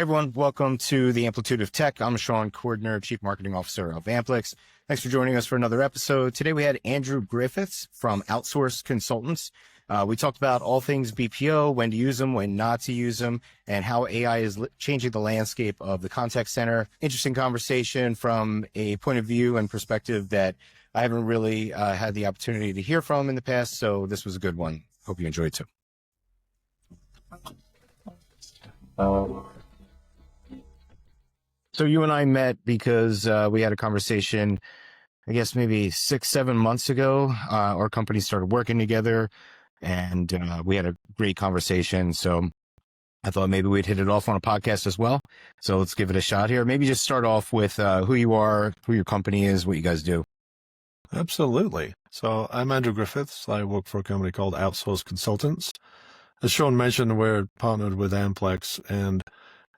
Hey everyone, welcome to the Amplitude of Tech. I'm Sean Cordiner, Chief Marketing Officer of Amplix. Thanks for joining us for another episode. Today we had Andrew Griffiths from Outsource Consultants. We talked about all things BPO, when to use them, when not to use them, and how AI is changing the landscape of the contact center. Interesting conversation from a point of view and perspective that I haven't really had the opportunity to hear from in the past, so this was a good one. Hope you enjoyed too. So you and I met because we had a conversation, I guess maybe 6-7 months ago. Our companies started working together and we had a great conversation. So I thought maybe we'd hit it off on a podcast as well. So let's give it a shot here. Maybe just start off with who you are, who your company is, what you guys do. Absolutely. So I'm Andrew Griffiths. I work for a company called Outsource Consultants. As Sean mentioned, we're partnered with Amplix, and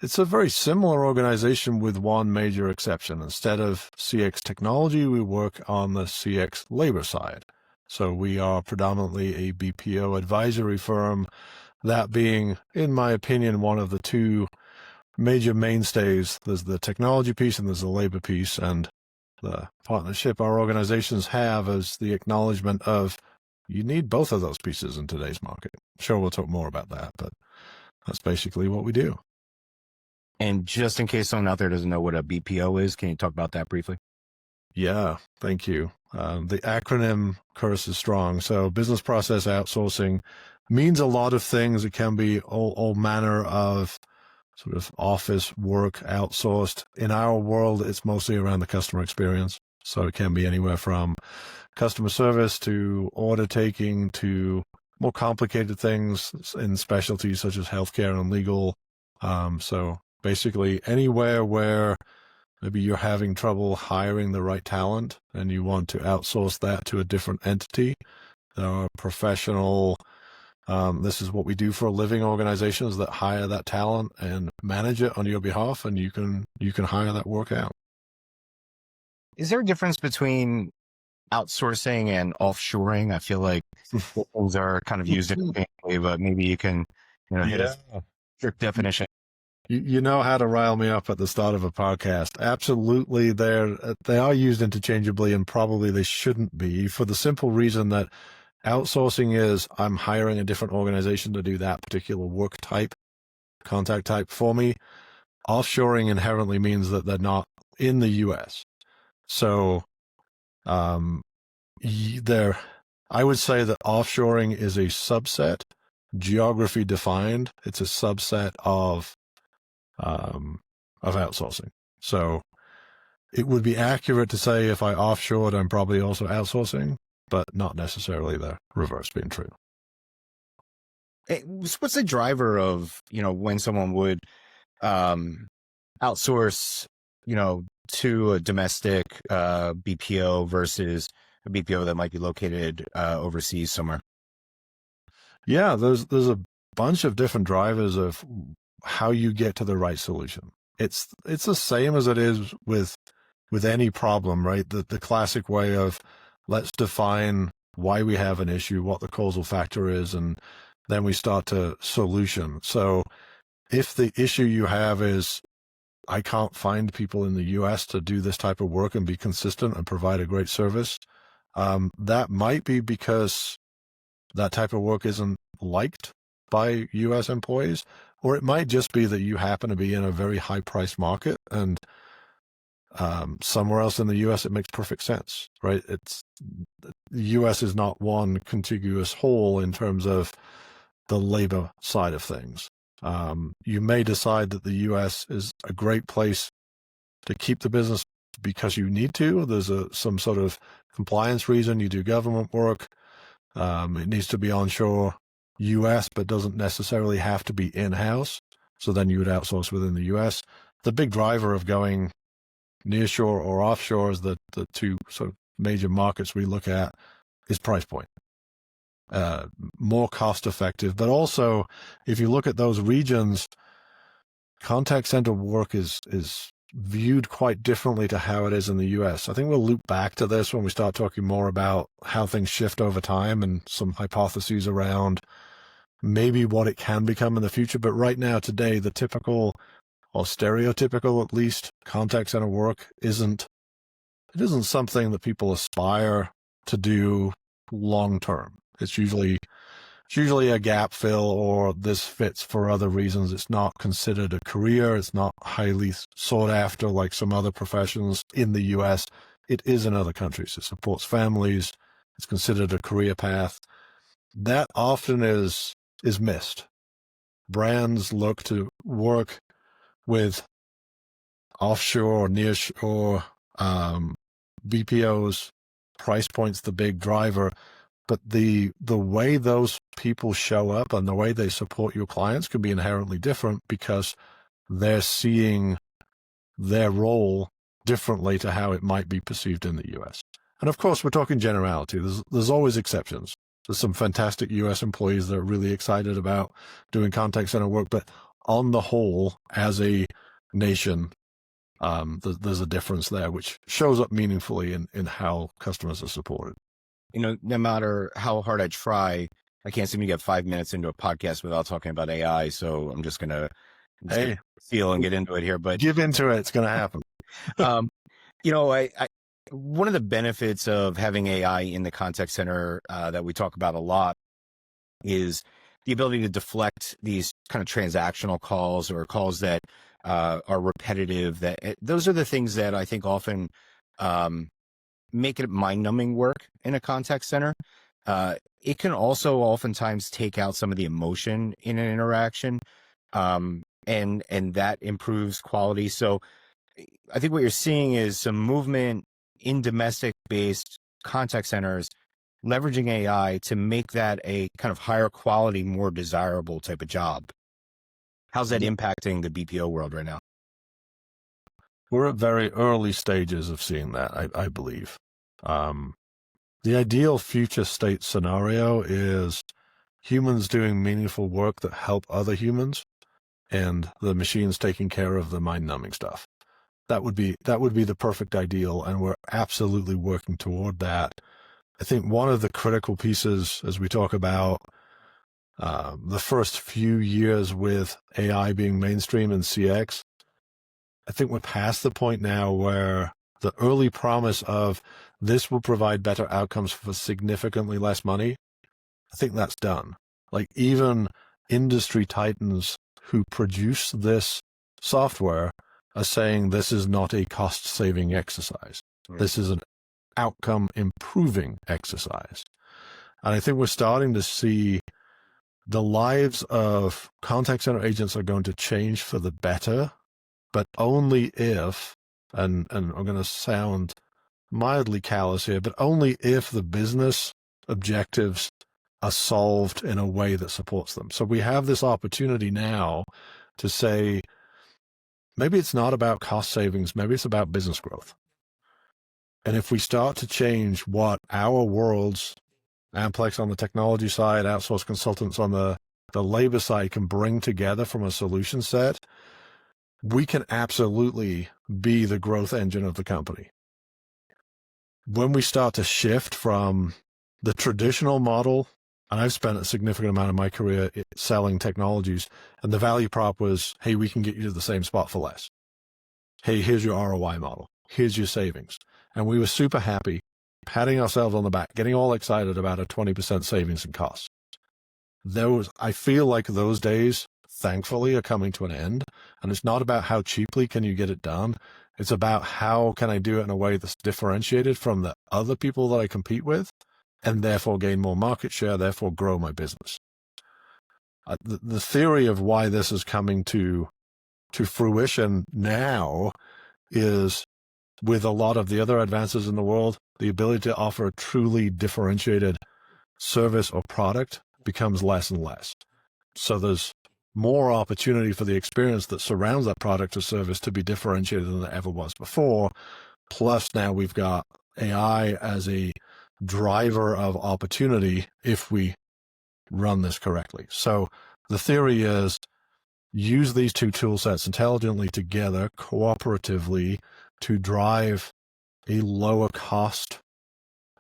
it's a very similar organization with one major exception. Instead of CX technology, we work on the CX labor side. So we are predominantly a BPO advisory firm, that being, in my opinion, one of the two major mainstays. There's the technology piece and there's the labor piece, and the partnership our organizations have is the acknowledgement of you need both of those pieces in today's market. Sure, we'll talk more about that, but that's basically what we do. And just in case someone out there doesn't know what a BPO is, can you talk about that briefly? Yeah, thank you. The acronym curse is strong. So business process outsourcing means a lot of things. It can be all manner of sort of office work outsourced. In our world, it's mostly around the customer experience. So it can be anywhere from customer service to order taking to more complicated things in specialties such as healthcare and legal. So basically anywhere where maybe you're having trouble hiring the right talent and you want to outsource that to a different entity. There are professional, this is what we do for a living, organizations that hire that talent and manage it on your behalf, and you can hire that work out. Is there a difference between outsourcing and offshoring? I feel like those are kind of used interchangeably, but maybe you can, hit a strict definition. You know how to rile me up at the start of a podcast. Absolutely, they are used interchangeably, and probably they shouldn't be, for the simple reason that outsourcing is I'm hiring a different organization to do that particular work type, contact type for me. Offshoring inherently means that they're not in the U.S. So I would say that offshoring is a subset, geography defined. It's a subset of outsourcing. So it would be accurate to say if I offshored, I'm probably also outsourcing, but not necessarily the reverse being true. What's the driver of, when someone would outsource, to a domestic BPO versus a BPO that might be located overseas somewhere? Yeah, there's a bunch of different drivers of how you get to the right solution. It's the same as it is with any problem, right? The classic way of let's define why we have an issue, what the causal factor is, and then we start to solution. So if the issue you have is I can't find people in the US to do this type of work and be consistent and provide a great service, that might be because that type of work isn't liked by US employees, or it might just be that you happen to be in a very high price market and somewhere else in the US it makes perfect sense, right? The US is not one contiguous whole in terms of the labor side of things. You may decide that the US is a great place to keep the business because you need to. There's some sort of compliance reason. You do government work. It needs to be onshore US, but doesn't necessarily have to be in-house. So then you would outsource within the US. The big driver of going nearshore or offshore is the two sort of major markets we look at is price point. More cost effective, but also if you look at those regions, contact center work is viewed quite differently to how it is in the US. I think we'll loop back to this when we start talking more about how things shift over time and some hypotheses around maybe what it can become in the future. But right now, today, the typical or stereotypical at least, contact center work isn't something that people aspire to do long term. It's usually a gap fill, or this fits for other reasons. It's not considered a career. It's not highly sought after like some other professions in the US. It is in other countries. It supports families. It's considered a career path. That often is missed. Brands look to work with offshore or nearshore BPOs. Price point's the big driver, but the way those people show up and the way they support your clients can be inherently different because they're seeing their role differently to how it might be perceived in the US. And of course, we're talking generality. There's always exceptions. There's some fantastic US employees that are really excited about doing contact center work, but on the whole, as a nation, there's a difference there, which shows up meaningfully in how customers are supported. No matter how hard I try, I can't seem to get 5 minutes into a podcast without talking about AI. So I'm just gonna feel and get into it here. But give into it; it's gonna happen. I one of the benefits of having AI in the contact center that we talk about a lot is the ability to deflect these kind of transactional calls or calls that are repetitive. Those are the things that I think often make it mind-numbing work in a contact center. It can also oftentimes take out some of the emotion in an interaction, and that improves quality. So I think what you're seeing is some movement in domestic-based contact centers leveraging AI to make that a kind of higher quality, more desirable type of job. How's that impacting the BPO world right now? We're at very early stages of seeing that, I believe. The ideal future state scenario is humans doing meaningful work that help other humans, and the machines taking care of the mind-numbing stuff. That would be the perfect ideal, and we're absolutely working toward that. I think one of the critical pieces, as we talk about the first few years with AI being mainstream in CX, I think we're past the point now where the early promise of this will provide better outcomes for significantly less money, I think that's done. Like even industry titans who produce this software are saying this is not a cost-saving exercise. Right. This is an outcome-improving exercise. And I think we're starting to see the lives of contact center agents are going to change for the better, but only if, and I'm going to sound mildly callous here, but only if the business objectives are solved in a way that supports them. So we have this opportunity now to say, maybe it's not about cost savings, maybe it's about business growth. And if we start to change what our worlds, Amplix on the technology side, outsource consultants on the labor side can bring together from a solution set, we can absolutely be the growth engine of the company. When we start to shift from the traditional model, and I've spent a significant amount of my career selling technologies, and the value prop was, hey, we can get you to the same spot for less. Hey, here's your ROI model. Here's your savings. And we were super happy, patting ourselves on the back, getting all excited about a 20% savings in costs. I feel like those days, thankfully, are coming to an end. And it's not about how cheaply can you get it done. It's about how can I do it in a way that's differentiated from the other people that I compete with, and therefore gain more market share, therefore grow my business. The theory of why this is coming to fruition now is, with a lot of the other advances in the world, the ability to offer a truly differentiated service or product becomes less and less. So there's more opportunity for the experience that surrounds that product or service to be differentiated than there ever was before. Plus now we've got AI as a driver of opportunity if we run this correctly. So the theory is use these two tool sets intelligently together, cooperatively, to drive a lower cost,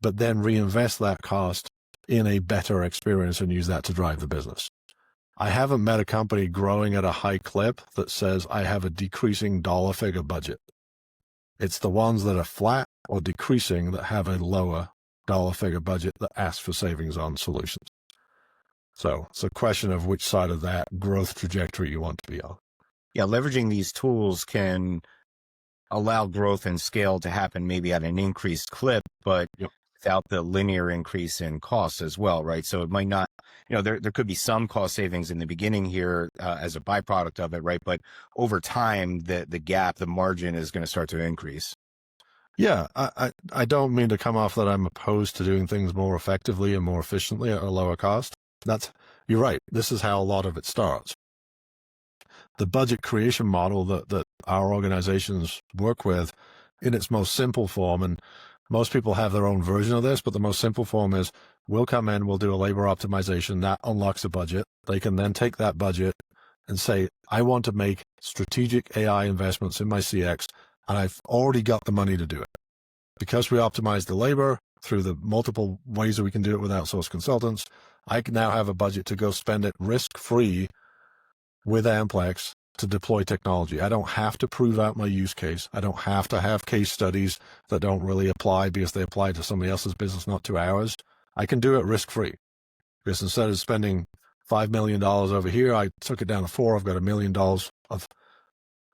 but then reinvest that cost in a better experience and use that to drive the business. I haven't met a company growing at a high clip that says I have a decreasing dollar figure budget. It's the ones that are flat or decreasing that have a lower dollar figure budget that ask for savings on solutions. So it's a question of which side of that growth trajectory you want to be on. Yeah, leveraging these tools can allow growth and scale to happen maybe at an increased clip, but without the linear increase in costs as well, right? So it might not, there could be some cost savings in the beginning here as a byproduct of it, right? But over time, the gap, the margin is going to start to increase. Yeah, I don't mean to come off that I'm opposed to doing things more effectively and more efficiently at a lower cost. You're right. This is how a lot of it starts. The budget creation model that our organizations work with in its most simple form, and most people have their own version of this, but the most simple form is we'll come in, we'll do a labor optimization that unlocks a budget. They can then take that budget and say, I want to make strategic AI investments in my CX, and I've already got the money to do it. Because we optimize the labor through the multiple ways that we can do it with outsourced consultants, I can now have a budget to go spend it risk-free with Amplix to deploy technology. I don't have to prove out my use case. I don't have to have case studies that don't really apply because they apply to somebody else's business, not to ours. I can do it risk-free. Because instead of spending $5 million over here, I took it down to 4. I've got $1 million of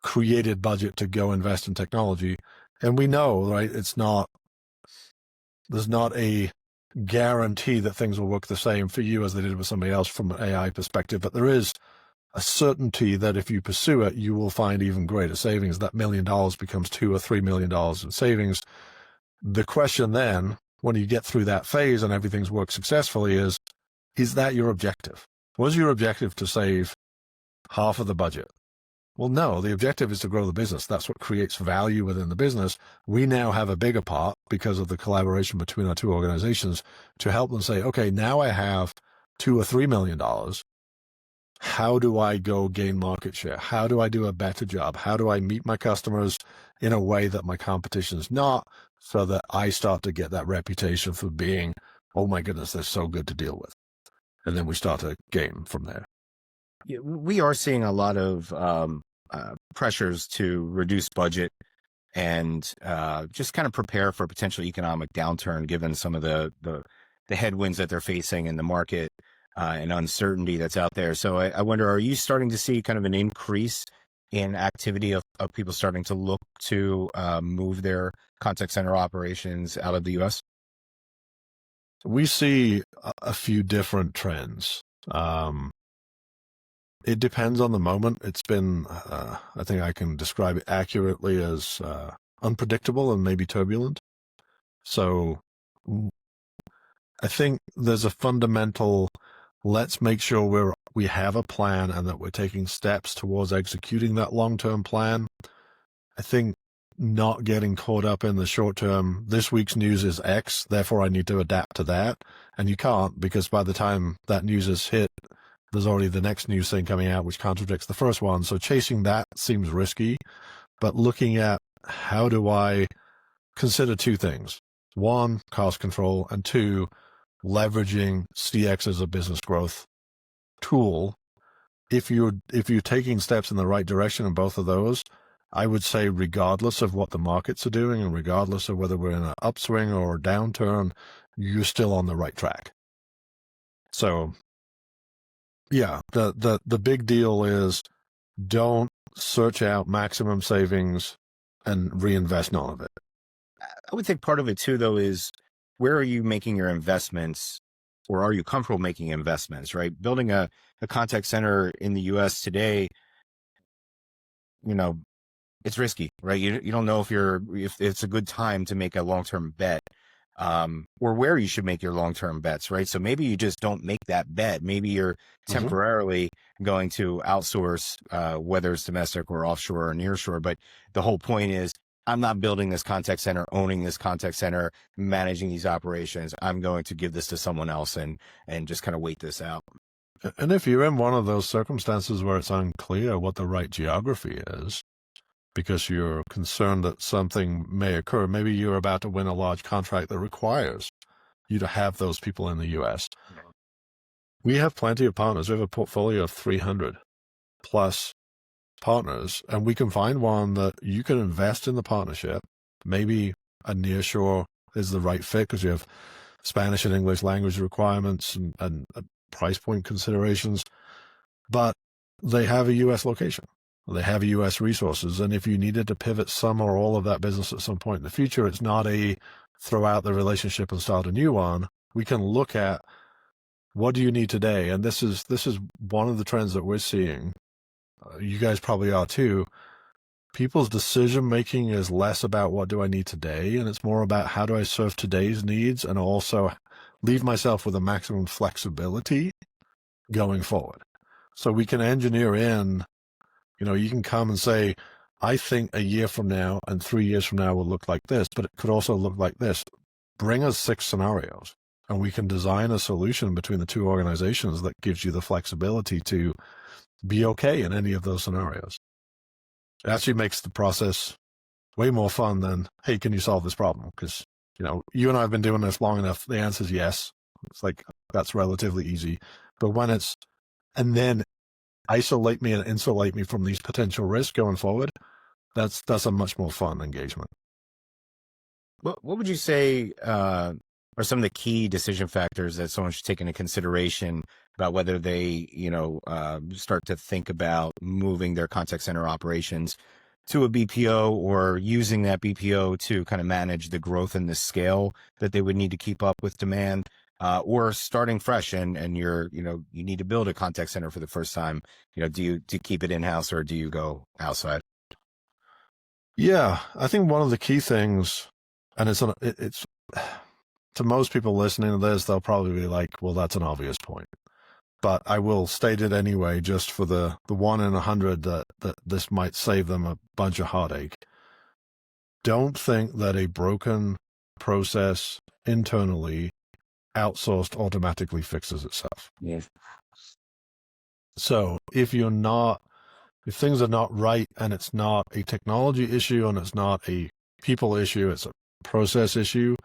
created budget to go invest in technology. And we know, right, there's not a guarantee that things will work the same for you as they did with somebody else from an AI perspective, but there is a certainty that if you pursue it, you will find even greater savings. That $1 million becomes $2 or $3 million in savings. The question then, when you get through that phase and everything's worked successfully, is that your objective? Was your objective to save half of the budget? Well, no, the objective is to grow the business. That's what creates value within the business. We now have a bigger part because of the collaboration between our two organizations to help them say, okay, now I have $2 or $3 million. How do I go gain market share? How do I do a better job? How do I meet my customers in a way that my competition is not, so that I start to get that reputation for being, oh my goodness, they're so good to deal with. And then we start to gain from there. Yeah, we are seeing a lot of pressures to reduce budget and just kind of prepare for a potential economic downturn, given some of the headwinds that they're facing in the market and uncertainty that's out there. So I wonder, are you starting to see kind of an increase in activity of people starting to look to move their contact center operations out of the U.S.? We see a few different trends. It depends on the moment. It's been, I think I can describe it accurately as unpredictable and maybe turbulent. So I think there's a fundamental, let's make sure we have a plan and that we're taking steps towards executing that long-term plan. I think not getting caught up in the short term, this week's news is X, therefore I need to adapt to that. And you can't, because by the time that news is hit, there's already the next news thing coming out which contradicts the first one. So chasing that seems risky, but looking at how do I consider two things: one, cost control, and two, leveraging CX as a business growth tool. If you're taking steps in the right direction in both of those, I would say regardless of what the markets are doing and regardless of whether we're in an upswing or a downturn, you're still on the right track. So yeah, the big deal is don't search out maximum savings and reinvest none of it. I would think part of it too, though, is where are you making your investments, or are you comfortable making investments, right? Building a contact center in the US today, it's risky, right? You don't know if it's a good time to make a long-term bet, or where you should make your long-term bets, right? So maybe you just don't make that bet. Maybe you're temporarily going to outsource, whether it's domestic or offshore or nearshore. But the whole point is, I'm not building this contact center, owning this contact center, managing these operations. I'm going to give this to someone else and just kind of wait this out. And if you're in one of those circumstances where it's unclear what the right geography is, because you're concerned that something may occur, maybe you're about to win a large contract that requires you to have those people in the U.S. We have plenty of partners. We have a portfolio of 300 plus partners, and we can find one that you can invest in the partnership. Maybe a nearshore is the right fit because you have Spanish and English language requirements and price point considerations, but they have a U.S. location. They have U.S. resources. And if you needed to pivot some or all of that business at some point in the future, it's not a throw out the relationship and start a new one. We can look at what do you need today? And this is one of the trends that we're seeing. You guys probably are too. People's decision-making is less about what do I need today, and it's more about how do I serve today's needs and also leave myself with a maximum flexibility going forward. So we can engineer in, you can come and say, I think a year from now and 3 years from now will look like this, but it could also look like this. Bring us 6 scenarios, and we can design a solution between the two organizations that gives you the flexibility to be okay in any of those scenarios. It actually makes the process way more fun than, hey, can you solve this problem? Because, you and I have been doing this long enough. The answer is yes. It's like, that's relatively easy. But when it's, and then isolate me and insulate me from these potential risks going forward, that's a much more fun engagement. What would you say are some of the key decision factors that someone should take into consideration about whether they, start to think about moving their contact center operations to a BPO or using that BPO to kind of manage the growth and the scale that they would need to keep up with demand, or starting fresh and you need to build a contact center for the first time? Do you keep it in-house or do you go outside? Yeah, I think one of the key things, and it's to most people listening to this, they'll probably be like, well, that's an obvious point. But I will state it anyway, just for the 1 in 100 that this might save them a bunch of heartache. Don't think that a broken process internally outsourced automatically fixes itself. Yes. So if things are not right and it's not a technology issue and it's not a people issue, it's a process issue,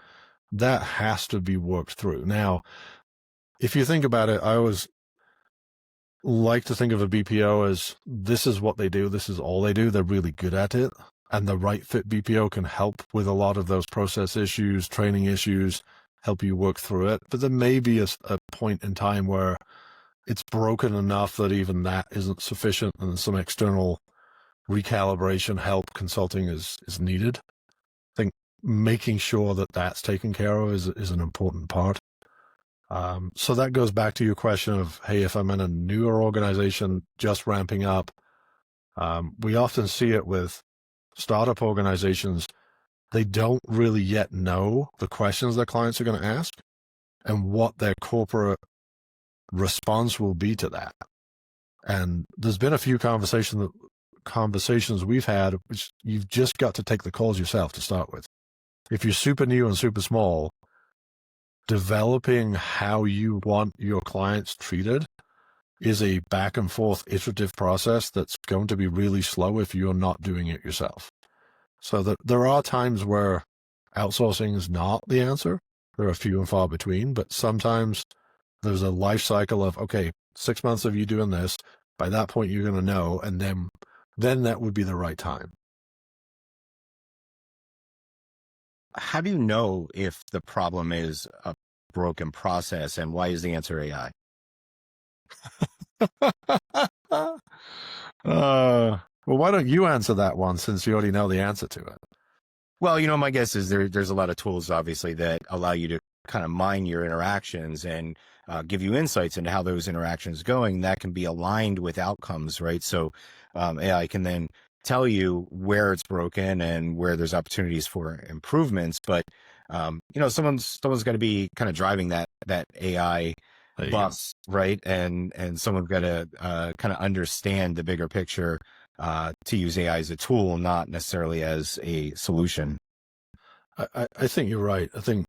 that has to be worked through. Now, if you think about it, I always like to think of a BPO as this is what they do. This is all they do. They're really good at it. And the right fit BPO can help with a lot of those process issues, training issues, help you work through it. But there may be a point in time where it's broken enough that even that isn't sufficient and some external recalibration, help, consulting is needed. I think making sure that that's taken care of is an important part. So that goes back to your question of, hey, if I'm in a newer organization just ramping up, we often see it with startup organizations. They don't really yet know the questions their clients are going to ask and what their corporate response will be to that. And there's been a few conversations we've had, which you've just got to take the calls yourself to start with. If you're super new and super small, developing how you want your clients treated is a back and forth iterative process that's going to be really slow if you're not doing it yourself. So there are times where outsourcing is not the answer. There are few and far between, but sometimes there's a life cycle of, okay, 6 months of you doing this, by that point you're going to know, and then that would be the right time. How do you know if the problem is a broken process, and why is the answer AI? Well, why don't you answer that one since you already know the answer to it? Well, my guess is there's a lot of tools, obviously, that allow you to kind of mine your interactions and give you insights into how those interactions going that can be aligned with outcomes, right? So AI can then tell you where it's broken and where there's opportunities for improvements. But someone's got to be kind of driving that AI bus, right? And someone's got to kind of understand the bigger picture to use AI as a tool, not necessarily as a solution. I think you're right. I think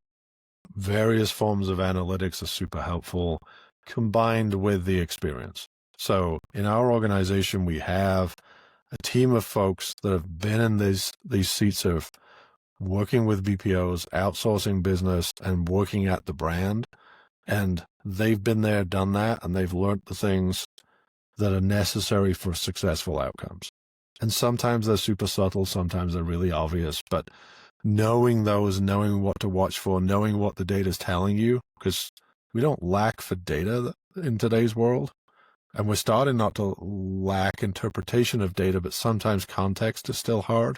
various forms of analytics are super helpful combined with the experience. So in our organization, we have a team of folks that have been in these seats of working with BPOs, outsourcing business, and working at the brand. And they've been there, done that, and they've learned the things that are necessary for successful outcomes. And sometimes they're super subtle, sometimes they're really obvious, but knowing those, knowing what to watch for, knowing what the data is telling you, because we don't lack for data in today's world. And we're starting not to lack interpretation of data, but sometimes context is still hard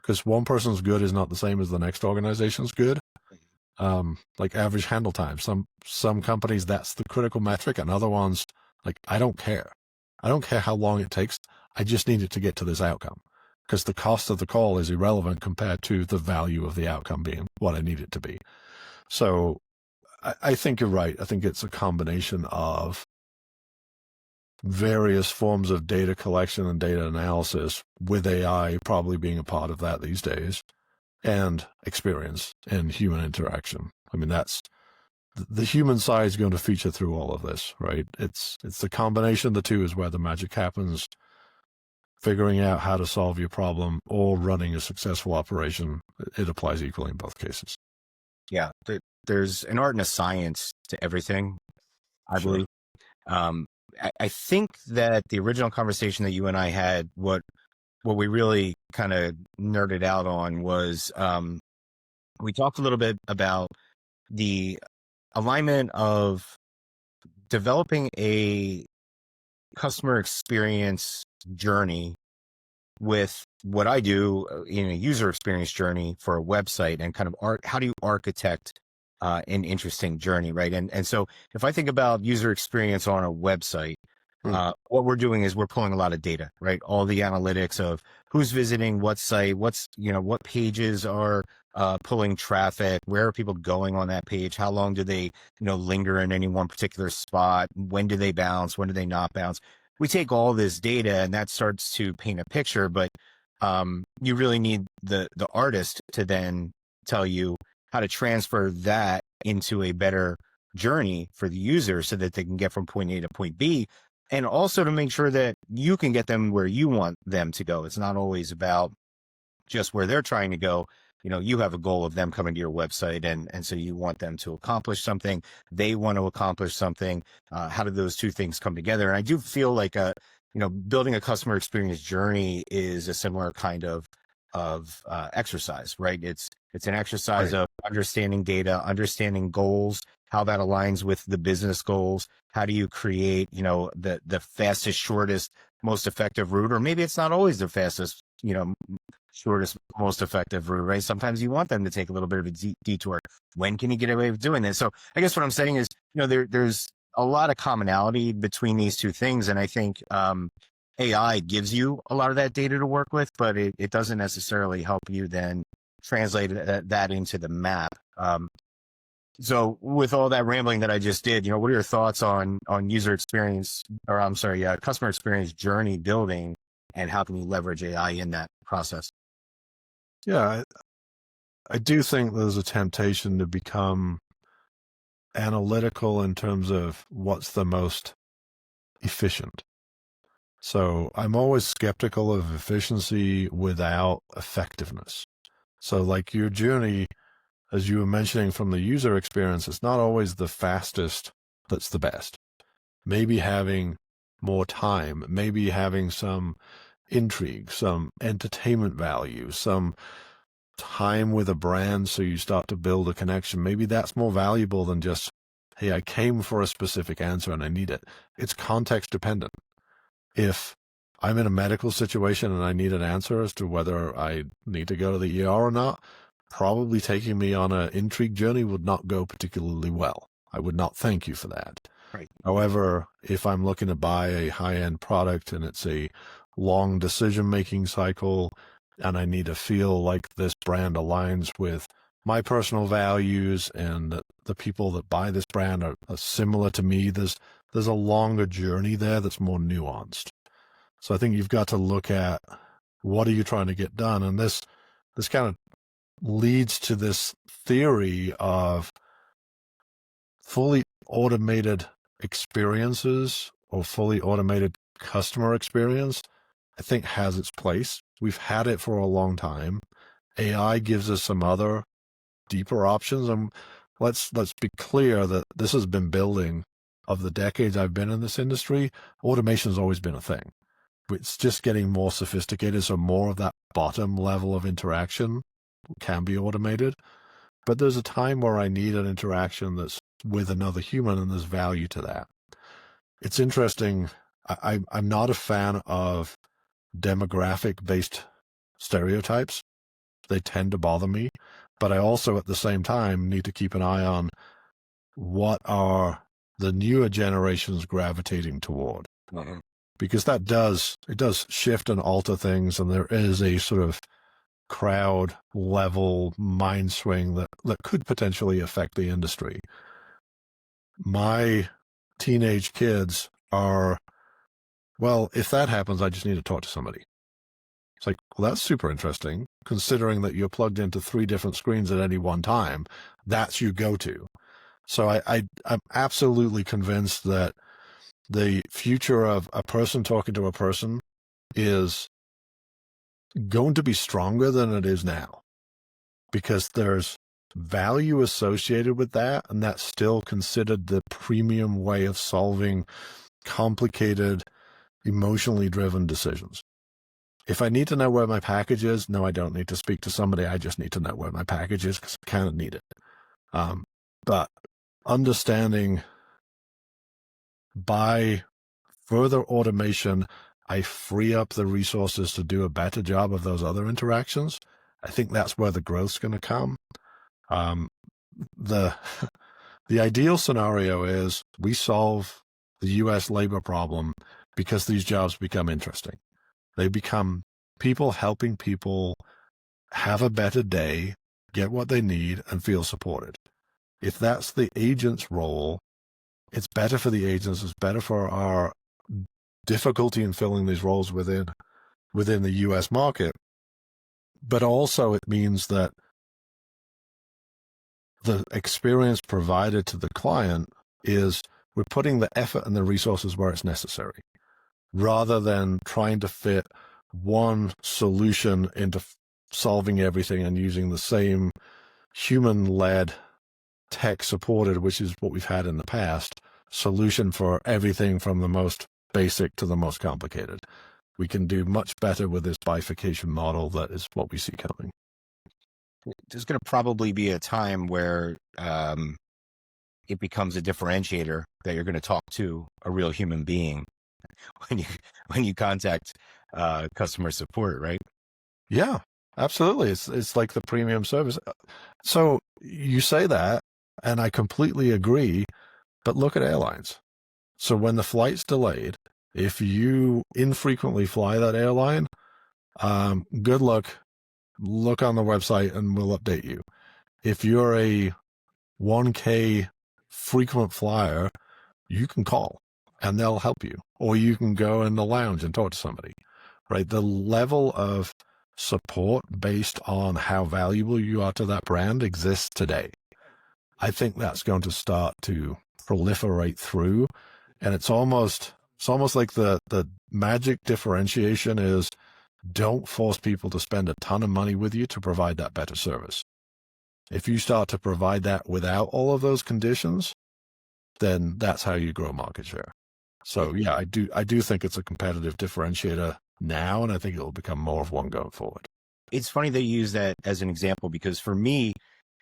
because one person's good is not the same as the next organization's good. Like average handle time. Some companies, that's the critical metric, and other ones, like, I don't care. I don't care how long it takes. I just need it to get to this outcome because the cost of the call is irrelevant compared to the value of the outcome being what I need it to be. So I think you're right. I think it's a combination of various forms of data collection and data analysis, with AI probably being a part of that these days, and experience and human interaction. I mean, that's the human side is going to feature through all of this, right? It's the combination of the two is where the magic happens. Figuring out how to solve your problem or running a successful operation, it applies equally in both cases. Yeah, there's an art and a science to everything, I believe. I think that the original conversation that you and I had, what we really kind of nerded out on was we talked a little bit about the alignment of developing a customer experience journey with what I do in a user experience journey for a website, and kind of how do you architect an interesting journey, right? And so if I think about user experience on a website, what we're doing is we're pulling a lot of data, right? All the analytics of who's visiting what site, what pages are pulling traffic, where are people going on that page, how long do they, linger in any one particular spot, when do they bounce, when do they not bounce? We take all this data and that starts to paint a picture, but you really need the artist to then tell you how to transfer that into a better journey for the user so that they can get from point A to point B, and also to make sure that you can get them where you want them to go. It's not always about just where they're trying to go. You have a goal of them coming to your website, and so you want them to accomplish something. They want to accomplish something. How do those two things come together? And I do feel like building a customer experience journey is a similar kind of exercise, right? It's an exercise of understanding data, understanding goals, how that aligns with the business goals. How do you create, the fastest, shortest, most effective route? Or maybe it's not always the fastest, shortest, most effective route, right? Sometimes you want them to take a little bit of a detour. When can you get away with doing this? So I guess what I'm saying is, there's a lot of commonality between these two things. And I think AI gives you a lot of that data to work with, but it doesn't necessarily help you then translate that into the map. So with all that rambling that I just did, what are your thoughts on user experience, or I'm sorry, customer experience journey building, and how can you leverage AI in that process? Yeah, I do think there's a temptation to become analytical in terms of what's the most efficient. So I'm always skeptical of efficiency without effectiveness. So like your journey, as you were mentioning from the user experience, it's not always the fastest that's the best. Maybe having more time, maybe having some intrigue, some entertainment value, some time with a brand so you start to build a connection. Maybe that's more valuable than just, hey, I came for a specific answer and I need it. It's context dependent. If I'm in a medical situation and I need an answer as to whether I need to go to the ER or not, probably taking me on an intrigue journey would not go particularly well. I would not thank you for that. Right. However, if I'm looking to buy a high-end product and it's a long decision-making cycle and I need to feel like this brand aligns with my personal values and that the people that buy this brand are similar to me, there's a longer journey there that's more nuanced. So I think you've got to look at what are you trying to get done? And this kind of leads to this theory of fully automated experiences or fully automated customer experience. I think has its place. We've had it for a long time. AI gives us some other deeper options, and let's be clear that this has been building. Of the decades I've been in this industry, automation has always been a thing. It's just getting more sophisticated, so more of that bottom level of interaction can be automated. But there's a time where I need an interaction that's with another human, and there's value to that. It's interesting. I'm not a fan of demographic-based stereotypes. They tend to bother me. But I also, at the same time, need to keep an eye on what are the newer generations gravitating toward. Because it does shift and alter things, and there is a sort of crowd level mind swing that could potentially affect the industry. My teenage kids are, well, if that happens, I just need to talk to somebody. It's like, well, that's super interesting, considering that you're plugged into 3 different screens at any one time. That's your go-to. So I'm absolutely convinced that the future of a person talking to a person is going to be stronger than it is now, because there's value associated with that, and that's still considered the premium way of solving complicated, emotionally driven decisions. If I need to know where my package is, no, I don't need to speak to somebody. I just need to know where my package is because I kind of need it. But understanding by further automation, I free up the resources to do a better job of those other interactions. I think that's where the growth's going to come. The ideal scenario is we solve the U.S. labor problem because these jobs become interesting. They become people helping people have a better day, get what they need, and feel supported. If that's the agent's role, it's better for the agents, it's better for our difficulty in filling these roles within the U.S. market. But also it means that the experience provided to the client is we're putting the effort and the resources where it's necessary, rather than trying to fit one solution into solving everything and using the same human-led, tech-supported, which is what we've had in the past, solution for everything from the most basic to the most complicated. We can do much better with this bifurcation model. That is what we see coming. There's going to probably be a time where it becomes a differentiator that you're going to talk to a real human being when you contact customer support, right? Yeah, absolutely. It's like the premium service. So you say that, and I completely agree, but look at airlines. So when the flight's delayed, if you infrequently fly that airline, good luck. Look on the website and we'll update you. If you're a 1K frequent flyer, you can call and they'll help you, or you can go in the lounge and talk to somebody, right? The level of support based on how valuable you are to that brand exists today. I think that's going to start to proliferate through, and it's almost like the magic differentiation is don't force people to spend a ton of money with you to provide that better service. If you start to provide that without all of those conditions, then that's how you grow market share. So yeah, I do think it's a competitive differentiator now, and I think it will become more of one going forward. It's funny that you use that as an example, because for me,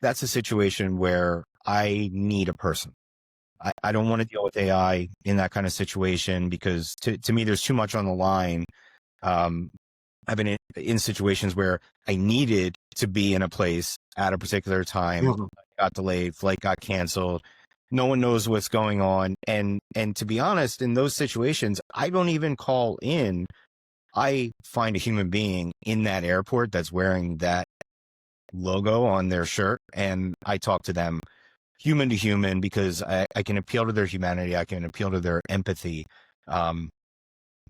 that's a situation where I need a person. I don't want to deal with AI in that kind of situation, because to me, there's too much on the line. I've been in situations where I needed to be in a place at a particular time, got delayed, flight got canceled. No one knows what's going on. And to be honest, in those situations, I don't even call in. I find a human being in that airport that's wearing that logo on their shirt, and I talk to them human to human, because I can appeal to their humanity. I can appeal to their empathy. And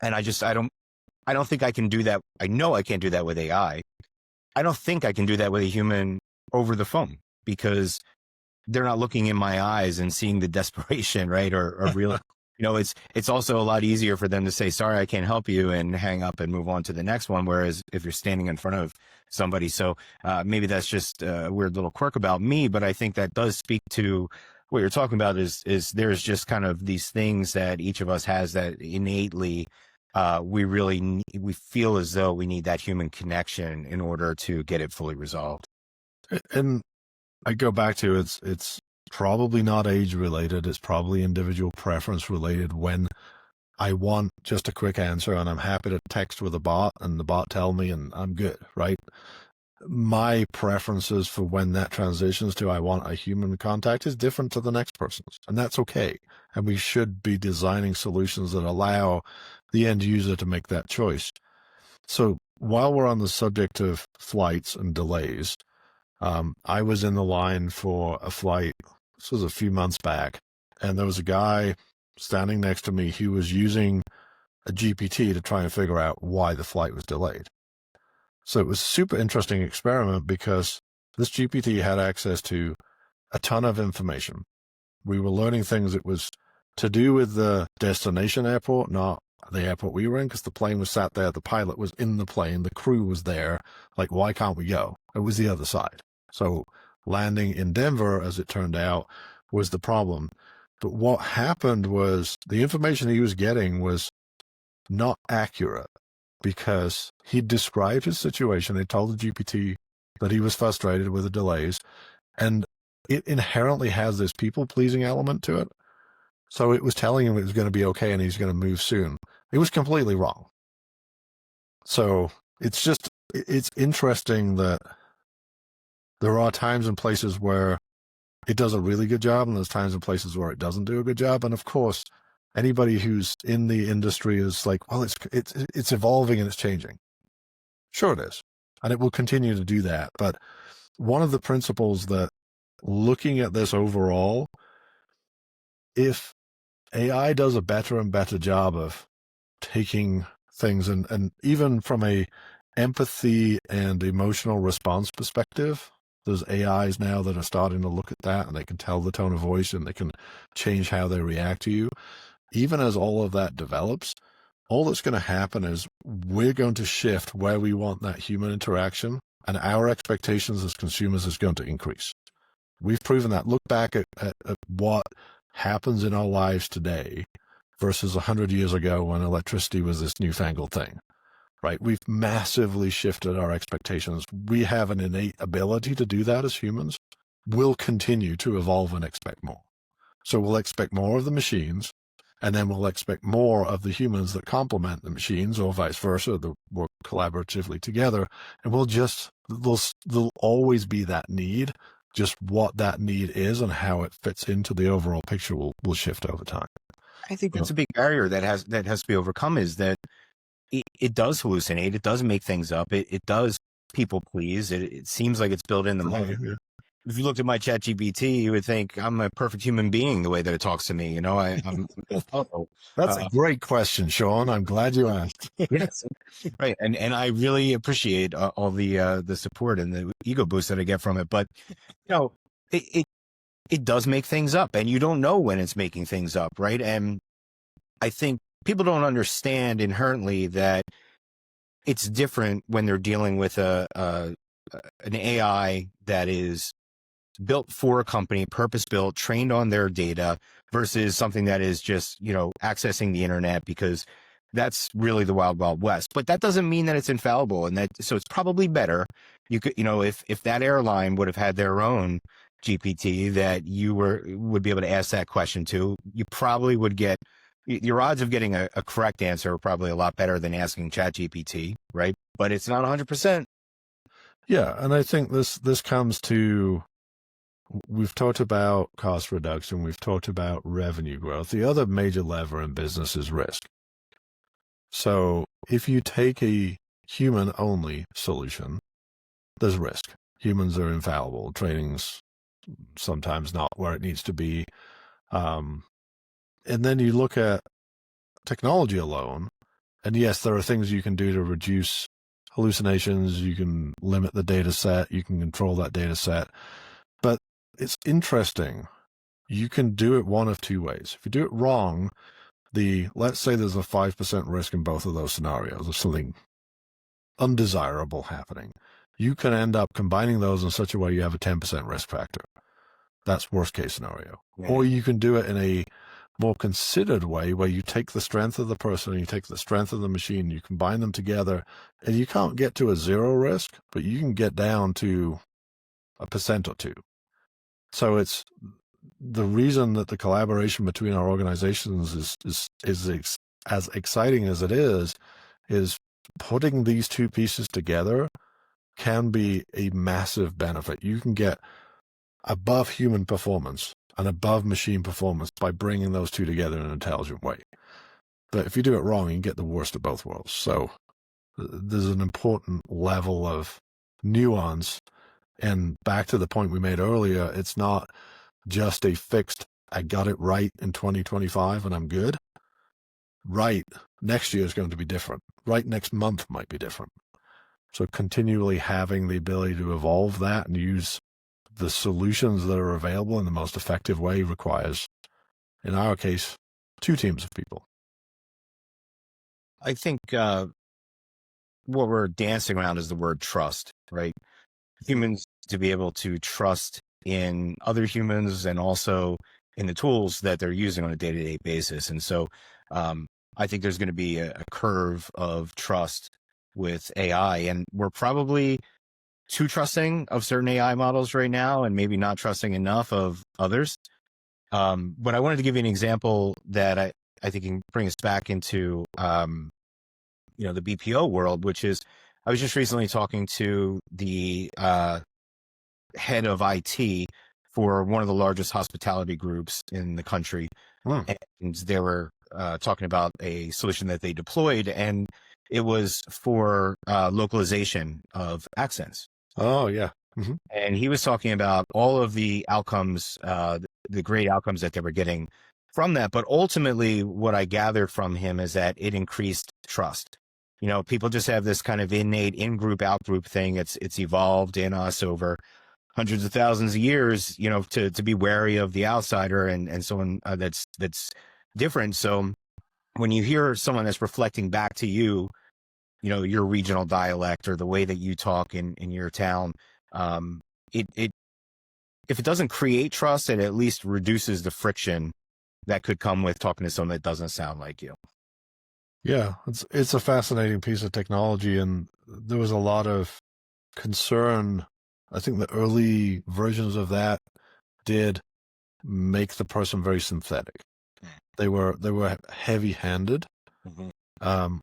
I don't think I can do that. I know I can't do that with AI. I don't think I can do that with a human over the phone, because they're not looking in my eyes and seeing the desperation, right? Or real. it's also a lot easier for them to say, sorry, I can't help you, and hang up and move on to the next one. Whereas if you're standing in front of somebody, so maybe that's just a weird little quirk about me, but I think that does speak to what you're talking about is there's just kind of these things that each of us has that innately we feel as though we need that human connection in order to get it fully resolved. And I go back to it's probably not age related. It's probably individual preference related. When I want just a quick answer and I'm happy to text with a bot and the bot tell me and I'm good, right? My preferences for when that transitions to I want a human contact is different to the next person's, and that's okay. And we should be designing solutions that allow the end user to make that choice. So while we're on the subject of flights and delays, I was in the line for a flight. This was a few months back, and there was a guy standing next to me who was using a GPT to try and figure out why the flight was delayed. So it was a super interesting experiment because this GPT had access to a ton of information. We were learning things that was to do with the destination airport, not the airport we were in, because the plane was sat there, the pilot was in the plane, the crew was there. Like, why can't we go? It was the other side. So landing in Denver, as it turned out, was the problem. But what happened was the information he was getting was not accurate because he described his situation. He told the GPT that he was frustrated with the delays, and it inherently has this people-pleasing element to it. So it was telling him it was going to be okay and he's going to move soon. It was completely wrong. So it's interesting that there are times and places where it does a really good job, and there's times and places where it doesn't do a good job. And of course, anybody who's in the industry is like, well, it's evolving and it's changing. Sure it is. And it will continue to do that. But one of the principles that looking at this overall, if AI does a better and better job of taking things and even from a empathy and emotional response perspective, there's AIs now that are starting to look at that, and they can tell the tone of voice and they can change how they react to you. Even as all of that develops, all that's going to happen is we're going to shift where we want that human interaction, and our expectations as consumers is going to increase. We've proven that. Look back at what happens in our lives today versus 100 years ago when electricity was this newfangled thing, right? We've massively shifted our expectations. We have an innate ability to do that as humans. We'll continue to evolve and expect more. So we'll expect more of the machines, and then we'll expect more of the humans that complement the machines, or vice versa, that work collaboratively together. And there'll always be that need. Just what that need is and how it fits into the overall picture will shift over time. I think that's a big barrier that has to be overcome, is that it does hallucinate. It does make things up. It does people please. It seems like it's built in the mind. Yeah. If you looked at my ChatGPT, you would think I'm a perfect human being the way that it talks to me. That's a great question, Sean. I'm glad you asked. Yes, right. And I really appreciate all the support and the ego boost that I get from it. But it does make things up, and you don't know when it's making things up, right? And I think people don't understand inherently that it's different when they're dealing with an AI that is built for a company, purpose-built, trained on their data, versus something that is just, accessing the internet, because that's really the wild, wild west. But that doesn't mean that it's infallible. And so it's probably better. You could, if that airline would have had their own GPT that you would be able to ask that question to, you probably would get, your odds of getting a correct answer are probably a lot better than asking ChatGPT, right? But it's not 100%. Yeah. And I think this comes to, we've talked about cost reduction. We've talked about revenue growth. The other major lever in business is risk. So if you take a human-only solution, there's risk. Humans are infallible. Training's sometimes not where it needs to be. And then you look at technology alone, and yes, there are things you can do to reduce hallucinations. You can limit the data set. You can control that data set. But it's interesting. You can do it one of two ways. If you do it wrong, let's say there's a 5% risk in both of those scenarios of something undesirable happening. You can end up combining those in such a way you have a 10% risk factor. That's worst case scenario. Yeah. Or you can do it in a more considered way where you take the strength of the person and you take the strength of the machine, you combine them together, and you can't get to a zero risk, but you can get down to a percent or two. So it's the reason that the collaboration between our organizations is as exciting as it is putting these two pieces together can be a massive benefit. You can get above human performance and above machine performance by bringing those two together in an intelligent way. But if you do it wrong, you can get the worst of both worlds. So there's an important level of nuance. And back to the point we made earlier, it's not just a fixed, I got it right in 2025 and I'm good. Right next year is going to be different. Right next month might be different. So continually having the ability to evolve that and use the solutions that are available in the most effective way requires, in our case, two teams of people. I think what we're dancing around is the word trust, right? Humans to be able to trust in other humans and also in the tools that they're using on a day-to-day basis. And so I think there's going to be a curve of trust with AI, and we're probably too trusting of certain AI models right now and maybe not trusting enough of others. But I wanted to give you an example that I think can bring us back into, the BPO world, which is, I was just recently talking to the head of IT for one of the largest hospitality groups in the country. And they were talking about a solution that they deployed, and it was for localization of accents. Oh, yeah. Mm-hmm. And he was talking about all of the outcomes, the great outcomes that they were getting from that. But ultimately, what I gathered from him is that it increased trust. People just have this kind of innate in-group, out-group thing. It's evolved in us over hundreds of thousands of years, to be wary of the outsider and someone that's different. So when you hear someone that's reflecting back to you, your regional dialect or the way that you talk in your town, if it doesn't create trust, it at least reduces the friction that could come with talking to someone that doesn't sound like you. Yeah, it's a fascinating piece of technology, and there was a lot of concern. I think the early versions of that did make the person very synthetic. They were heavy-handed. Mm-hmm.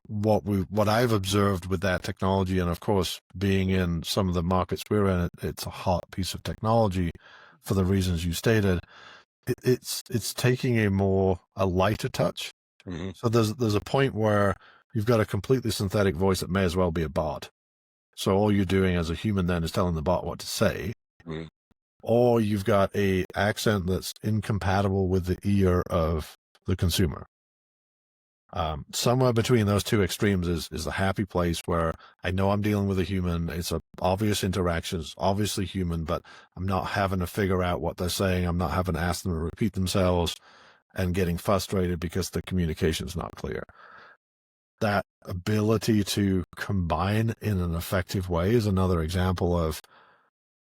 What I've observed with that technology, and of course, being in some of the markets we're in, it's a hot piece of technology for the reasons you stated. It's taking a lighter touch. Mm-hmm. So there's a point where you've got a completely synthetic voice that may as well be a bot. So all you're doing as a human then is telling the bot what to say. Mm-hmm. Or you've got a accent that's incompatible with the ear of the consumer. Somewhere between those two extremes is the happy place where I know I'm dealing with a human. It's a obvious interaction. It's obviously human, but I'm not having to figure out what they're saying. I'm not having to ask them to repeat themselves and getting frustrated because the communication is not clear. That ability to combine in an effective way is another example of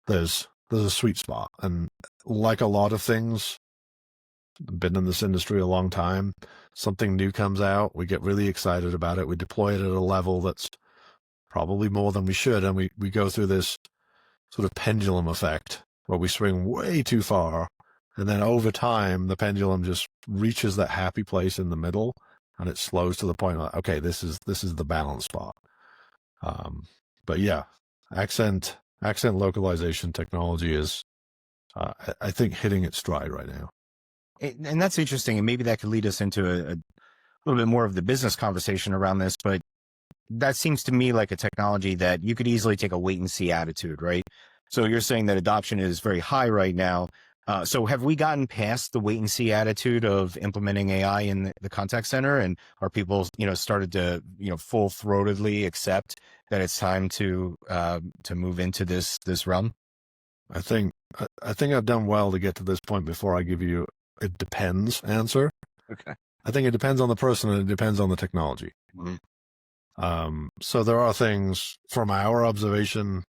there's a sweet spot. And like a lot of things, been in this industry a long time, something new comes out, we get really excited about it, we deploy it at a level that's probably more than we should, and we go through this sort of pendulum effect where we swing way too far, and then over time the pendulum just reaches that happy place in the middle, and it slows to the point like, okay, this is the balance spot. But yeah, accent localization technology is I think hitting its stride right now. And that's interesting, and maybe that could lead us into a little bit more of the business conversation around this, but that seems to me like a technology that you could easily take a wait and see attitude, right? So you're saying that adoption is very high right now. So have we gotten past the wait and see attitude of implementing AI in the contact center, and are people, started to, full throatedly accept that it's time to move into this realm? I think I've done well to get to this point before I give you a depends answer. Okay. I think it depends on the person and it depends on the technology. So there are things from our observation,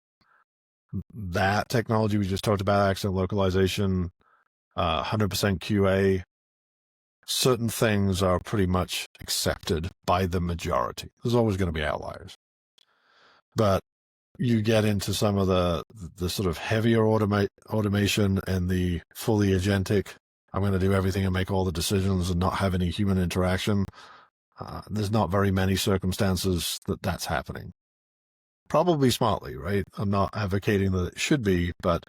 that technology we just talked about, accident localization, 100% QA, certain things are pretty much accepted by the majority. There's always going to be outliers. But you get into some of the sort of heavier automation and the fully agentic, I'm going to do everything and make all the decisions and not have any human interaction. There's not very many circumstances that that's happening. Probably smartly, right? I'm not advocating that it should be, but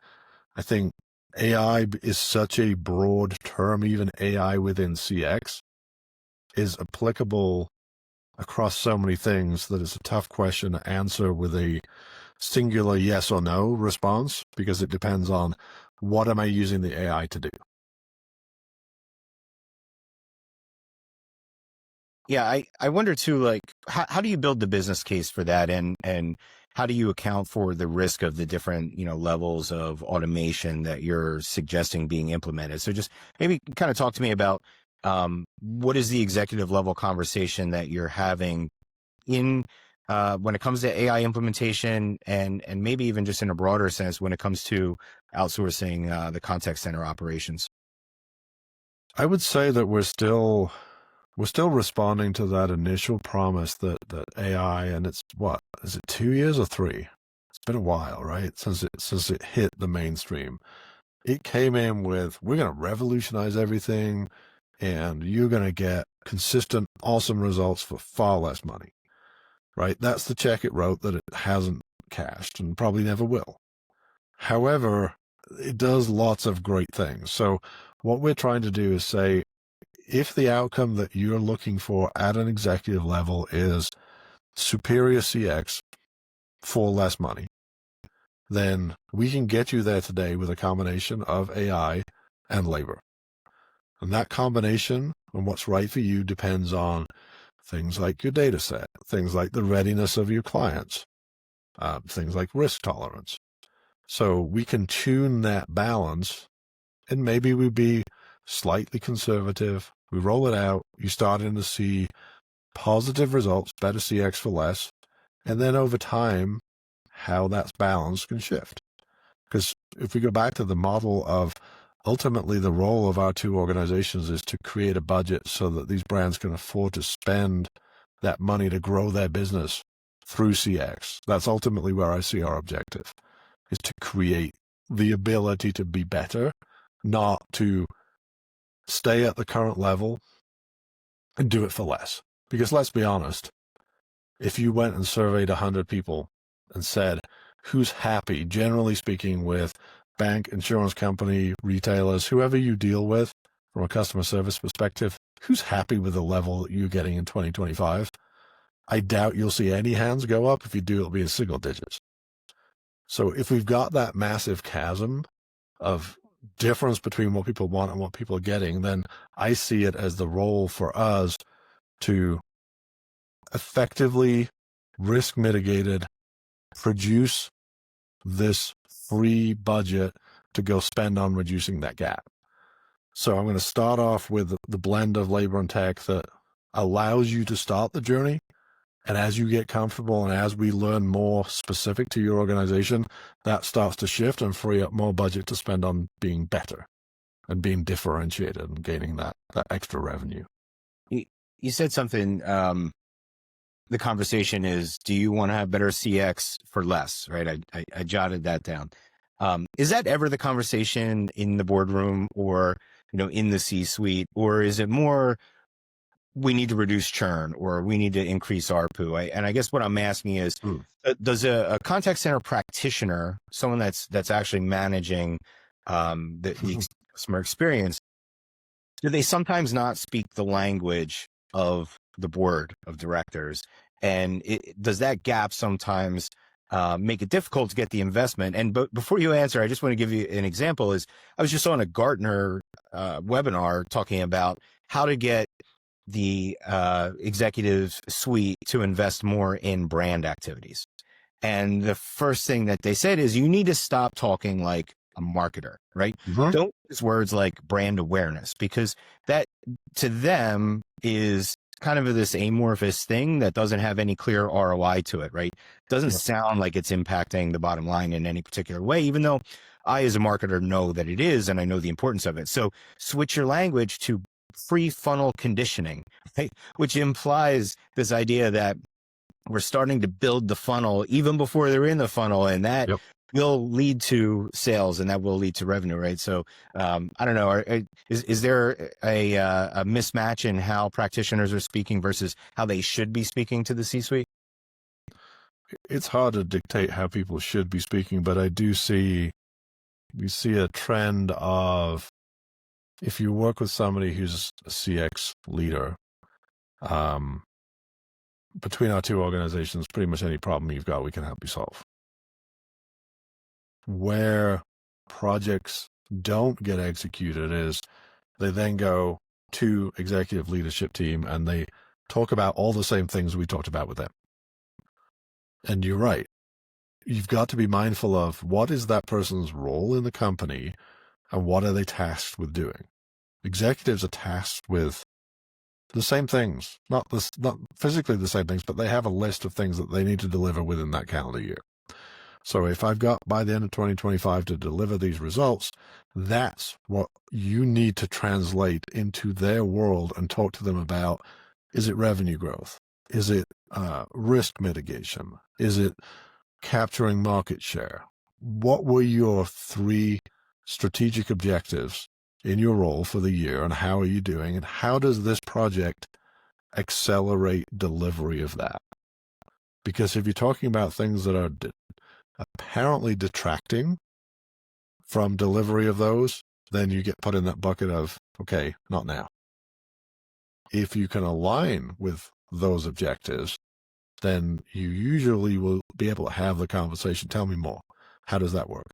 I think AI is such a broad term. Even AI within CX is applicable across so many things that it's a tough question to answer with a singular yes or no response, because it depends on what am I using the AI to do. Yeah, I wonder too, like, how do you build the business case for that? And how do you account for the risk of the different, levels of automation that you're suggesting being implemented? So just maybe kind of talk to me about what is the executive level conversation that you're having in when it comes to AI implementation, and maybe even just in a broader sense when it comes to outsourcing the contact center operations? I would say that we're still responding to that initial promise that AI, and it's what, is it 2 years or 3? It's been a while, right? Since it hit the mainstream. It came in with, we're going to revolutionize everything and you're going to get consistent, awesome results for far less money, right? That's the check it wrote that it hasn't cashed and probably never will. However, it does lots of great things. So what we're trying to do is say, if the outcome that you're looking for at an executive level is superior CX for less money, then we can get you there today with a combination of AI and labor. And that combination and what's right for you depends on things like your data set, things like the readiness of your clients, things like risk tolerance. So we can tune that balance, and maybe we be slightly conservative. We roll it out. You're starting to see positive results, better CX for less. And then over time, how that's balanced can shift. Because if we go back to the model of ultimately the role of our two organizations is to create a budget so that these brands can afford to spend that money to grow their business through CX. That's ultimately where I see our objective, is to create the ability to be better, not to stay at the current level and do it for less. Because let's be honest, if you went and surveyed 100 people and said, who's happy, generally speaking, with bank, insurance company, retailers, whoever you deal with from a customer service perspective, who's happy with the level that you're getting in 2025? I doubt you'll see any hands go up. If you do, it'll be in single digits. So if we've got that massive chasm of difference between what people want and what people are getting, then I see it as the role for us to effectively risk mitigated produce this free budget to go spend on reducing that gap. So I'm going to start off with the blend of labor and tech that allows you to start the journey. And as you get comfortable and as we learn more specific to your organization, that starts to shift and free up more budget to spend on being better and being differentiated and gaining that extra revenue. You said something, the conversation is, do you want to have better CX for less, right? I jotted that down. Is that ever the conversation in the boardroom or, in the C-suite, or is it more, we need to reduce churn or we need to increase ARPU? And I guess what I'm asking is, does a contact center practitioner, someone that's actually managing the customer experience, do they sometimes not speak the language of the board of directors? And does that gap sometimes make it difficult to get the investment? And before you answer, I just want to give you an example. I was just on a Gartner webinar talking about how to get the executive suite to invest more in brand activities. And the first thing that they said is, you need to stop talking like a marketer, right? Mm-hmm. Don't use words like brand awareness, because that to them is kind of this amorphous thing that doesn't have any clear ROI to it, right? Doesn't sound like it's impacting the bottom line in any particular way, even though I, as a marketer, know that it is, and I know the importance of it. So switch your language to pre-funnel conditioning, right? Which implies this idea that we're starting to build the funnel even before they're in the funnel, and that will lead to sales and that will lead to revenue, right? So I don't know, is there a mismatch in how practitioners are speaking versus how they should be speaking to the C-suite? It's hard to dictate how people should be speaking, but I do see, we see a trend of, if you work with somebody who's a CX leader, between our two organizations, pretty much any problem you've got, we can help you solve. Where projects don't get executed is they then go to executive leadership team and they talk about all the same things we talked about with them. And you're right. You've got to be mindful of what is that person's role in the company and what are they tasked with doing. Executives are tasked with the same things, not physically the same things, but they have a list of things that they need to deliver within that calendar year. So if I've got by the end of 2025 to deliver these results, that's what you need to translate into their world and talk to them about. Is it revenue growth? Is it risk mitigation? Is it capturing market share? What were your 3 strategic objectives in your role for the year, and how are you doing? And how does this project accelerate delivery of that? Because if you're talking about things that are apparently detracting from delivery of those, then you get put in that bucket of, okay, not now. If you can align with those objectives, then you usually will be able to have the conversation. Tell me more. How does that work?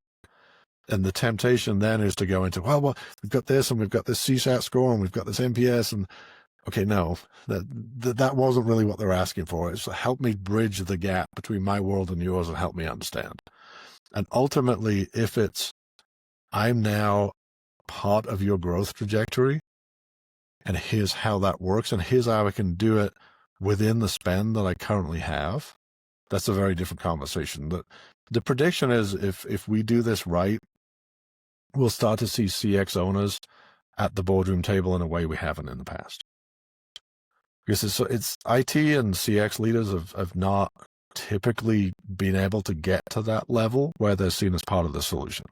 And the temptation then is to go into, well, we've got this and we've got this CSAT score and we've got this NPS, and okay, no, that wasn't really what they're asking for. It's help me bridge the gap between my world and yours and help me understand. And ultimately, if it's, I'm now part of your growth trajectory, and here's how that works, and here's how I can do it within the spend that I currently have, that's a very different conversation. The prediction is if we do this right, we'll start to see CX owners at the boardroom table in a way we haven't in the past. Because it's IT and CX leaders have not typically been able to get to that level where they're seen as part of the solution.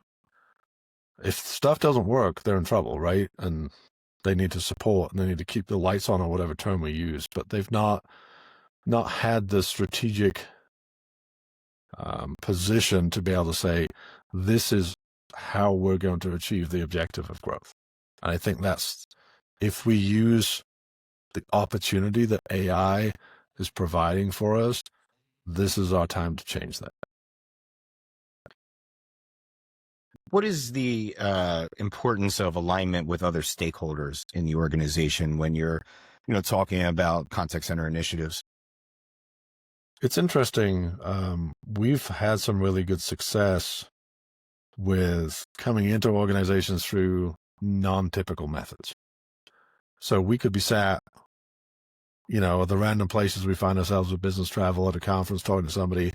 If stuff doesn't work, they're in trouble, right? And they need to support and they need to keep the lights on, or whatever term we use, but they've not had the strategic position to be able to say, this is how we're going to achieve the objective of growth. And I think that's, if we use the opportunity that AI is providing for us, this is our time to change that. What is the importance of alignment with other stakeholders in the organization when you're, talking about contact center initiatives? It's interesting. We've had some really good success with coming into organizations through non-typical methods. So we could be sat, at the random places we find ourselves with business travel, at a conference, talking to somebody.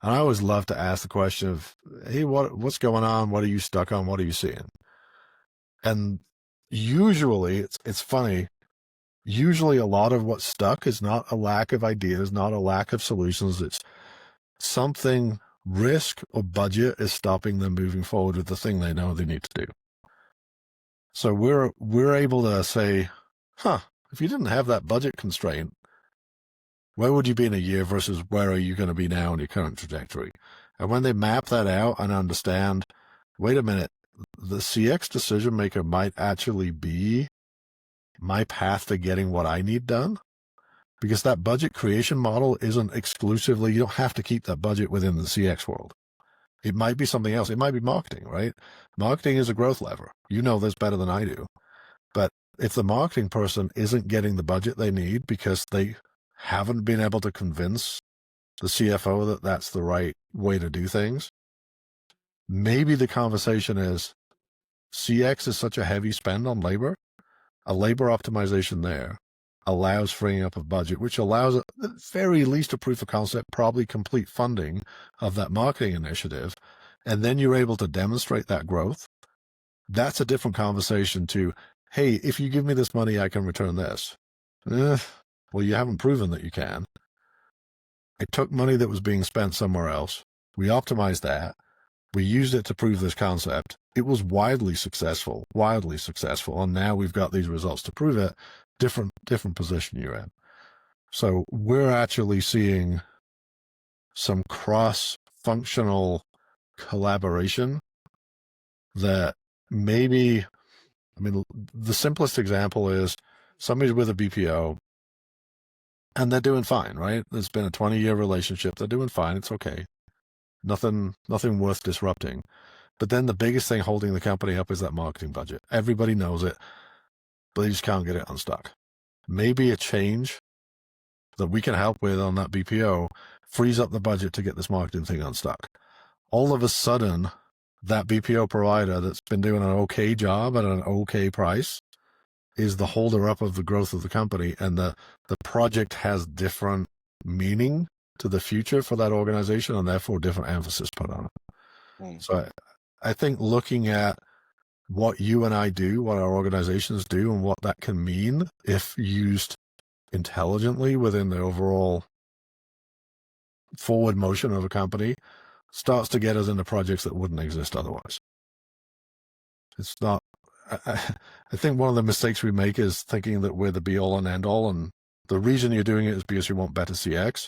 And I always love to ask the question of, hey, what's going on? What are you stuck on? What are you seeing? And usually, it's funny, usually a lot of what's stuck is not a lack of ideas, not a lack of solutions. It's something, risk or budget is stopping them moving forward with the thing they know they need to do. So we're able to say, if you didn't have that budget constraint, where would you be in a year versus where are you going to be now in your current trajectory? And when they map that out and understand, wait a minute, the CX decision maker might actually be my path to getting what I need done, because that budget creation model isn't exclusively, you don't have to keep that budget within the CX world. It might be something else. It might be marketing, right? Marketing is a growth lever. You know this better than I do. But if the marketing person isn't getting the budget they need because they haven't been able to convince the CFO that that's the right way to do things, maybe the conversation is, CX is such a heavy spend on labor A labor optimization there allows freeing up of budget, which allows at the very least a proof of concept, probably complete funding of that marketing initiative. And then you're able to demonstrate that growth. That's a different conversation to, hey, if you give me this money, I can return this. Well, you haven't proven that you can. I took money that was being spent somewhere else. We optimized that. We used it to prove this concept. It was wildly successful. And now we've got these results to prove it. Different position you're in. So we're actually seeing some cross-functional collaboration that maybe, I mean, the simplest example is somebody's with a BPO and they're doing fine, right? It's been a 20-year relationship. They're doing fine. It's okay. Nothing worth disrupting. But then the biggest thing holding the company up is that marketing budget. Everybody knows it, but they just can't get it unstuck. Maybe a change that we can help with on that BPO frees up the budget to get this marketing thing unstuck. All of a sudden, that BPO provider that's been doing an okay job at an okay price is the holder up of the growth of the company, and the project has different meaning to the future for that organization, and therefore different emphasis put on it. So I think looking at what you and I do, what our organizations do, and what that can mean if used intelligently within the overall forward motion of a company starts to get us into projects that wouldn't exist otherwise. It's not, I think one of the mistakes we make is thinking that we're the be all and end all, and the reason you're doing it is because you want better CX.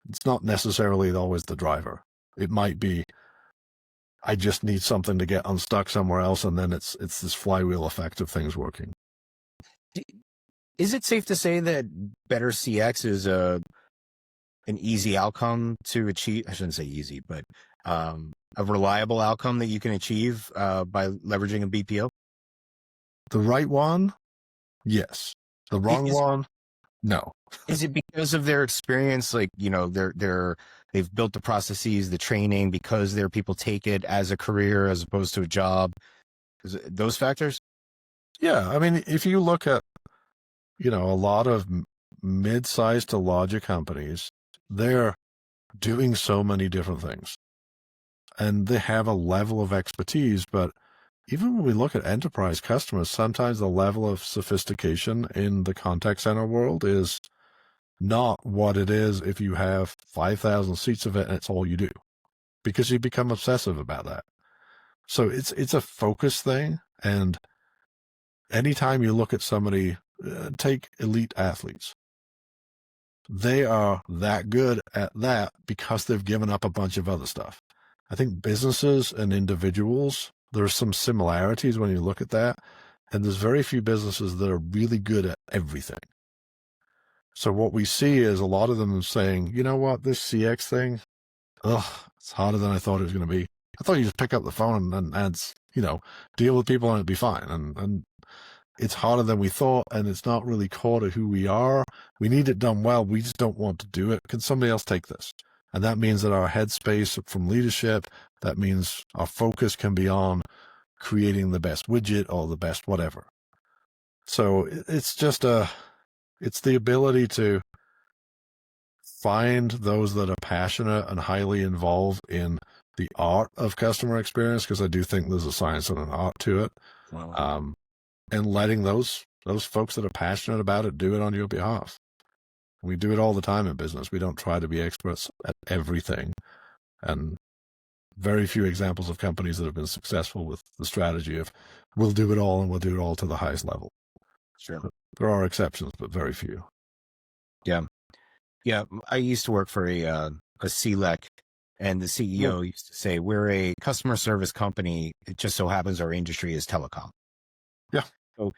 It's not necessarily always the driver. It might be, I just need something to get unstuck somewhere else, and then it's this flywheel effect of things working. Is it safe to say that better CX is an easy outcome to achieve? I shouldn't say easy, but a reliable outcome that you can achieve by leveraging a BPO? The right one, yes. The wrong one, no. Is it because of their experience? Like, you know, they've built the processes, the training, because their people take it as a career as opposed to a job? Is it those factors? Yeah. I mean, if you look at, you know, a lot of mid-sized to larger companies, they're doing so many different things and they have a level of expertise. But even when we look at enterprise customers, sometimes the level of sophistication in the contact center world is not what it is if you have 5,000 seats of it and it's all you do, because you become obsessive about that. So it's a focus thing. And anytime you look at somebody, take elite athletes, they are that good at that because they've given up a bunch of other stuff. I think businesses and individuals, there's some similarities when you look at that. And there's very few businesses that are really good at everything. So what we see is a lot of them saying, you know what, this CX thing, it's harder than I thought it was going to be. I thought you just pick up the phone and you know, deal with people and it'd be fine. And it's harder than we thought, and it's not really core to who we are. We need it done well. We just don't want to do it. Can somebody else take this? And that means that our headspace from leadership, that means our focus can be on creating the best widget or the best whatever. So it's just it's the ability to find those that are passionate and highly involved in the art of customer experience, because I do think there's a science and an art to it. Wow. And letting those folks that are passionate about it do it on your behalf. We do it all the time in business. We don't try to be experts at everything. And very few examples of companies that have been successful with the strategy of we'll do it all and we'll do it all to the highest level. Sure. There are exceptions, but very few. Yeah. Yeah. I used to work for a CLEC, and the CEO used to say, we're a customer service company. It just so happens our industry is telecom. Yeah. So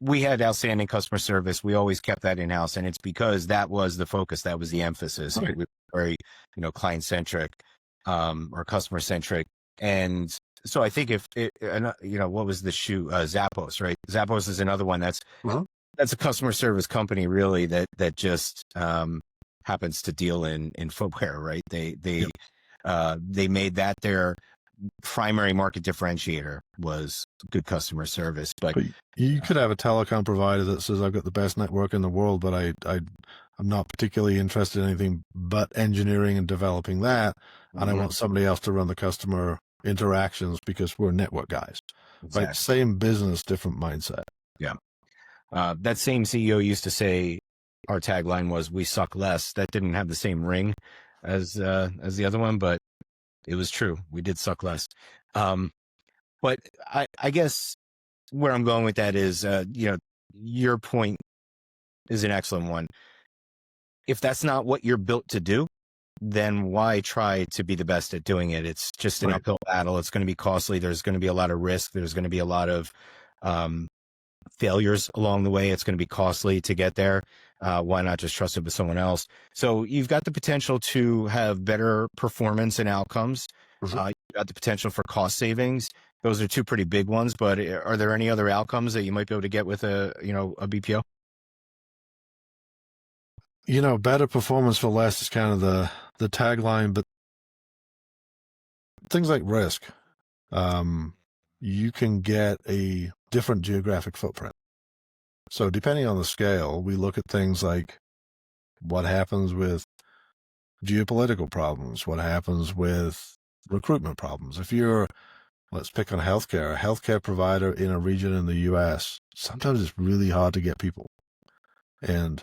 we had outstanding customer service. We always kept that in-house, and it's because that was the focus. That was the emphasis. Right. We were very, you know, client-centric, or customer-centric. And so I think you know, what was the shoe? Zappos, right? Zappos is another one that's a customer service company, really, that just happens to deal in footwear, right? They made that their primary market differentiator was good customer service. But you could have a telecom provider that says, I've got the best network in the world, but I'm not particularly interested in anything but engineering and developing that. And I want somebody else to run the customer interactions because we're network guys. Exactly. Right? Same business, different mindset. Yeah. That same CEO used to say our tagline was "We suck less." That didn't have the same ring as the other one, but it was true. We did suck less. But I guess where I'm going with that is, your point is an excellent one. If that's not what you're built to do, then why try to be the best at doing it? It's just an uphill battle. It's going to be costly. There's going to be a lot of risk. There's going to be a lot of failures along the way. It's going to be costly to get there. Why not just trust it with someone else? So you've got the potential to have better performance and outcomes. You've got the potential for cost savings. Those are two pretty big ones, but are there any other outcomes that you might be able to get with a BPO? Better performance for less is kind of the tagline, but things like risk, you can get a different geographic footprint. So depending on the scale, we look at things like what happens with geopolitical problems, what happens with recruitment problems. If you're, let's pick on healthcare, a healthcare provider in a region in the US, sometimes it's really hard to get people. And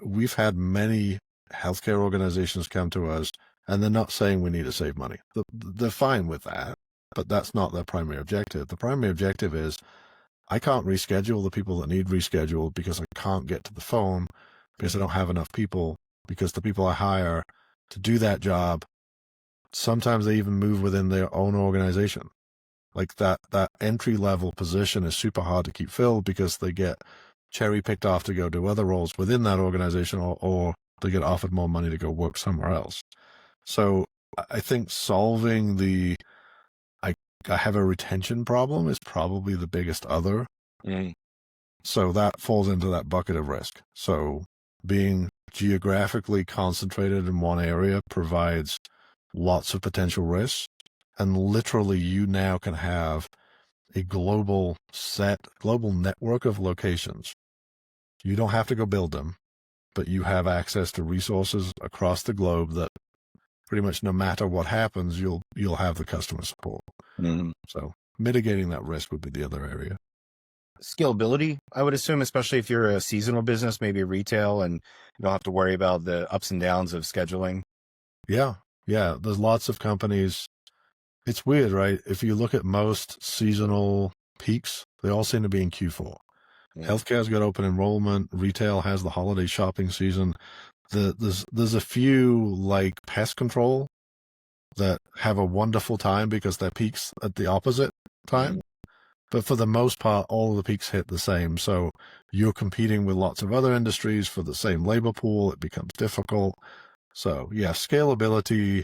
we've had many healthcare organizations come to us, and they're not saying we need to save money. They're fine with that, but that's not their primary objective. The primary objective is, I can't reschedule the people that need rescheduled because I can't get to the phone, because I don't have enough people, because the people I hire to do that job, sometimes they even move within their own organization. Like that entry-level position is super hard to keep filled because they get cherry-picked off to go do other roles within that organization, or they get offered more money to go work somewhere else. So I think solving I have a retention problem is probably the biggest other. So that falls into that bucket of risk. So being geographically concentrated in one area provides lots of potential risks. And literally you now can have a global network of locations. You don't have to go build them, but you have access to resources across the globe that pretty much no matter what happens, you'll have the customer support. So mitigating that risk would be the other area. Scalability, I would assume, especially if you're a seasonal business, maybe retail, and you don't have to worry about the ups and downs of scheduling. Yeah. There's lots of companies. It's weird, right? If you look at most seasonal peaks, they all seem to be in Q4. Healthcare's got open enrollment. Retail has the holiday shopping season. There's a few like pest control that have a wonderful time because their peaks at the opposite time. But for the most part, all the peaks hit the same. So you're competing with lots of other industries for the same labor pool. It becomes difficult. So yeah, scalability,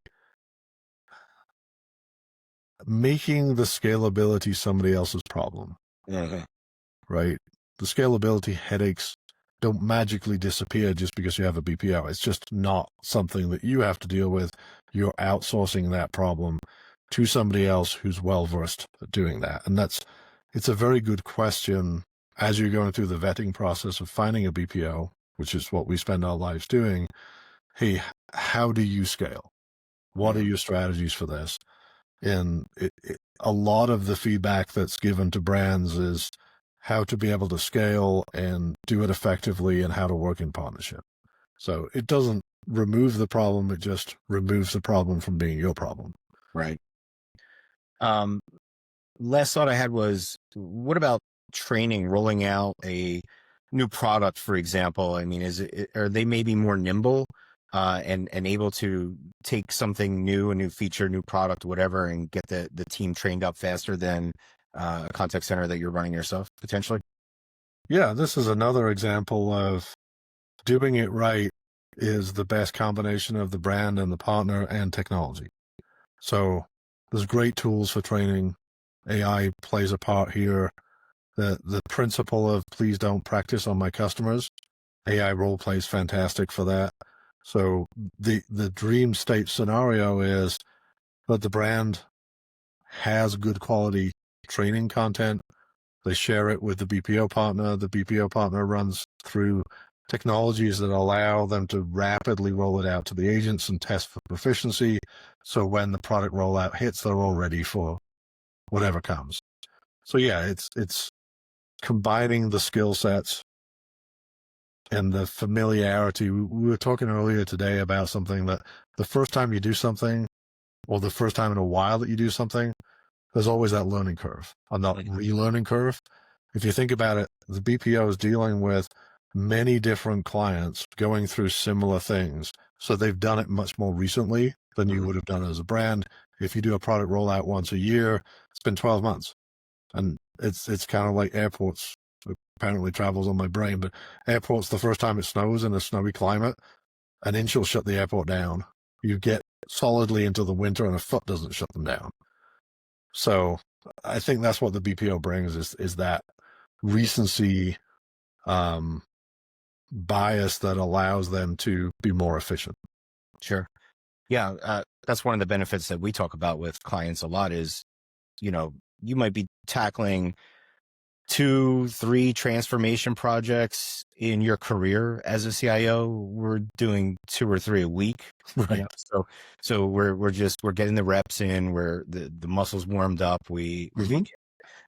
making the scalability somebody else's problem, right? The scalability headaches don't magically disappear just because you have a BPO. It's just not something that you have to deal with. You're outsourcing that problem to somebody else who's well-versed at doing that. And it's a very good question as you're going through the vetting process of finding a BPO, which is what we spend our lives doing. Hey, how do you scale? What are your strategies for this? And a lot of the feedback that's given to brands is how to be able to scale and do it effectively and how to work in partnership. So it doesn't remove the problem. It just removes the problem from being your problem. Right. Last thought I had was, what about training, rolling out a new product, for example? I mean, are they maybe more nimble and able to take something new, a new feature, new product, whatever, and get the team trained up faster than a contact center that you're running yourself, potentially? Yeah, this is another example of doing it right is the best combination of the brand and the partner and technology. So there's great tools for training. AI plays a part here. The principle of please don't practice on my customers. AI role plays fantastic for that. So the dream state scenario is let the brand has good quality training content. They share it with the BPO partner. The BPO partner runs through technologies that allow them to rapidly roll it out to the agents and test for proficiency. So when the product rollout hits, they're all ready for whatever comes. So yeah, it's combining the skill sets and the familiarity. We were talking earlier today about something that the first time you do something, or the first time in a while that you do something, there's always that learning curve, or not relearning curve. If you think about it, the BPO is dealing with many different clients going through similar things. So they've done it much more recently than you would have done as a brand. If you do a product rollout once a year, it's been 12 months. And it's kind of like airports. Apparently travels on my brain, but airports, the first time it snows in a snowy climate, an inch will shut the airport down. You get solidly into the winter and a foot doesn't shut them down. So I think that's what the BPO brings is that recency bias that allows them to be more efficient. Sure. Yeah. That's one of the benefits that we talk about with clients a lot is, you might be tackling 2-3 transformation projects in your career as a CIO. We're doing 2 or 3 a week. Right. So we're getting the reps in, where the muscles warmed up. We can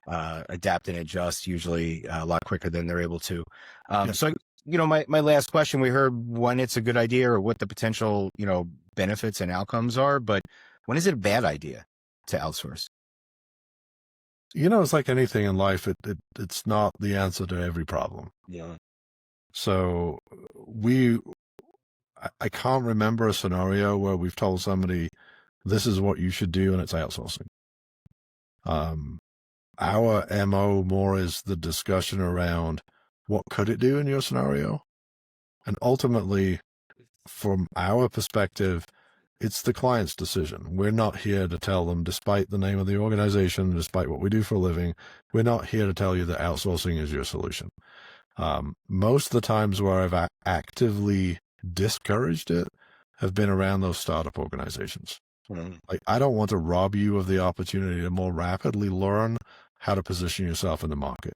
adapt and adjust usually a lot quicker than they're able to. So, my last question, we heard when it's a good idea or what the potential, benefits and outcomes are, but when is it a bad idea to outsource? It's like anything in life. It's not the answer to every problem. Yeah. So I can't remember a scenario where we've told somebody this is what you should do and it's outsourcing. Our MO more is the discussion around what could it do in your scenario? And ultimately, from our perspective, it's the client's decision. We're not here to tell them, despite the name of the organization, despite what we do for a living, we're not here to tell you that outsourcing is your solution. Most of the times where I've actively discouraged it have been around those startup organizations. Like, I don't want to rob you of the opportunity to more rapidly learn how to position yourself in the market.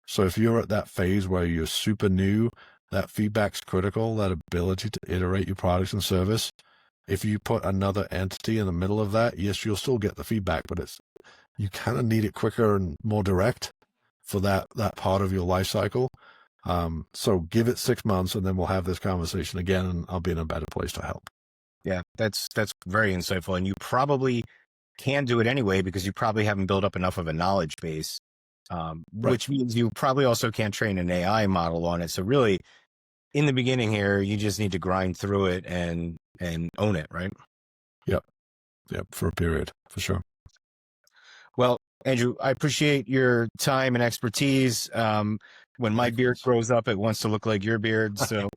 So if you're at that phase where you're super new, that feedback's critical, that ability to iterate your products and service. If you put another entity in the middle of that, yes, you'll still get the feedback, but you kind of need it quicker and more direct for that part of your life cycle. So give it 6 months and then we'll have this conversation again and I'll be in a better place to help. Yeah, that's very insightful. And you probably can do it anyway because you probably haven't built up enough of a knowledge base, which means you probably also can't train an AI model on it. So really, in the beginning here, you just need to grind through it and own it, right? Yep, for a period, for sure. Well, Andrew, I appreciate your time and expertise. When my beard grows up, it wants to look like your beard. So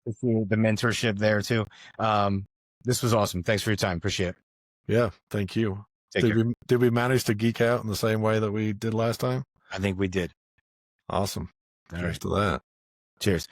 the mentorship there too. This was awesome. Thanks for your time. Appreciate it. Yeah, thank you. Take care. Did we manage to geek out in the same way that we did last time? I think we did. Awesome. All Cheers right. to that. Cheers.